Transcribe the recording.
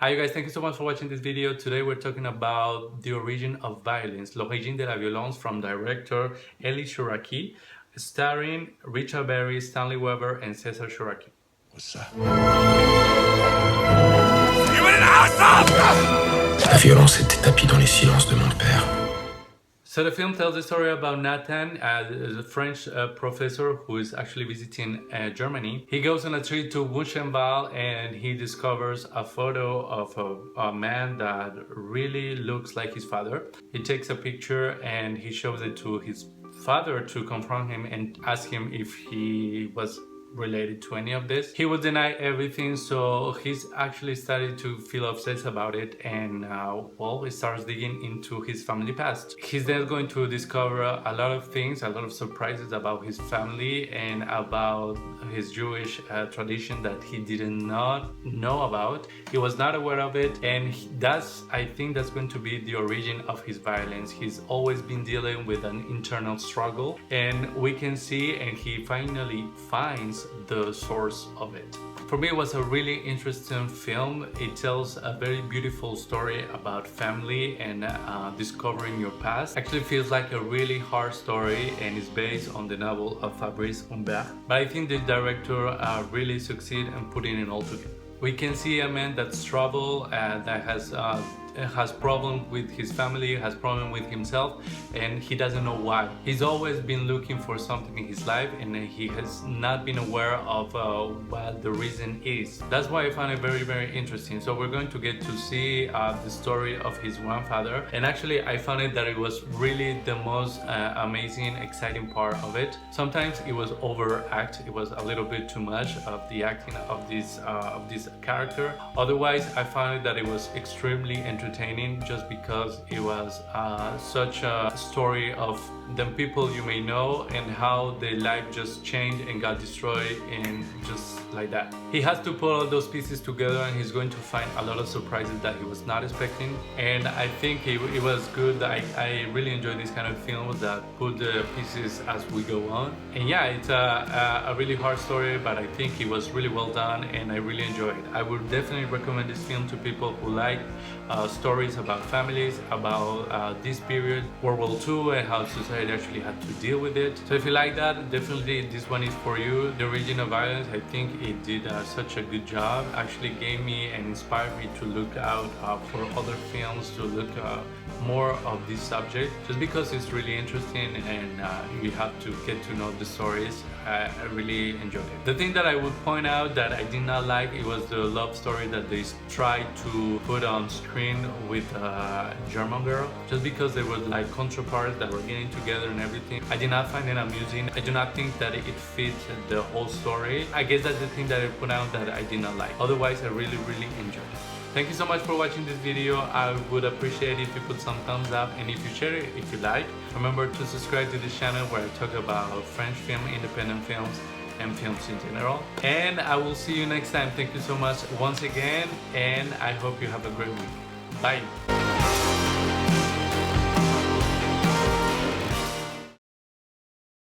Hi you guys, thank you so much for watching this video. Today we're talking about the origin of violence, l'origine de la violence, from director Elie Chouraqui, starring Richard Berry, Stanley and César Chouraqui. What's that? La violence était tapie dans les silences de mon père. So the film tells the story about Nathan, a French professor who is actually visiting Germany. He goes on a trip to Buchenwald and he discovers a photo of a man that really looks like his father. He takes a picture and he shows it to his father to confront him and ask him if he was related to any of this. He would deny everything, so he's actually started to feel obsessed about it, and well, he starts digging into his family past. He's then going to discover a lot of things, a lot of surprises about his family and about his Jewish tradition that he did not know about. He was not aware of it, and I think that's going to be the origin of his violence. He's always been dealing with an internal struggle, and we can see, and he finally finds the source of it. For me, it was a really interesting film. It tells a very beautiful story about family and discovering your past. Actually feels like a really hard story and is based on the novel of Fabrice, Humbert. But I think the director really succeeded in putting it all together. We can see a man that's troubled and that has problem with his family, has problem with himself, and he doesn't know why. He's always been looking for something in his life and he has not been aware of what the reason is. That's why I found it very, very interesting. So we're going to get to see the story of his grandfather, and actually I found it that it was really the most amazing, exciting part of it. Sometimes it was overact, it was a little bit too much of the acting of this character. Otherwise, I found it that it was extremely entertaining, just because it was such a story of the people you may know and how their life just changed and got destroyed, and just like that. He has to put all those pieces together and he's going to find a lot of surprises that he was not expecting, and I think it was good. I really enjoy these kind of films that put the pieces as we go on. And yeah, it's a really hard story, but I think it was really well done and I really enjoyed it. I would definitely recommend this film to people who like stories about families, about this period, World War II, and how society actually had to deal with it. So if you like that, definitely this one is for you. The Origin of Violence, I think it did such a good job. Actually gave me and inspired me to look out for other films, to look more of this subject, just because it's really interesting and you have to get to know the stories. I really enjoyed it. The thing that I would point out that I did not like, it was the love story that they tried to put on screen with a German girl, just because they were like counterparts that were getting together and everything. I did not find it amusing. I do not think that it fit the whole story. I guess that's the thing that I put out that I did not like. Otherwise, I really enjoyed it. Thank you so much for watching this video. I would appreciate if you put some thumbs up and if you share it if you like. Remember to subscribe to this channel where I talk about French film, independent films, and films in general. And I will see you next time. Thank you so much once again, and I hope you have a great week. Bye.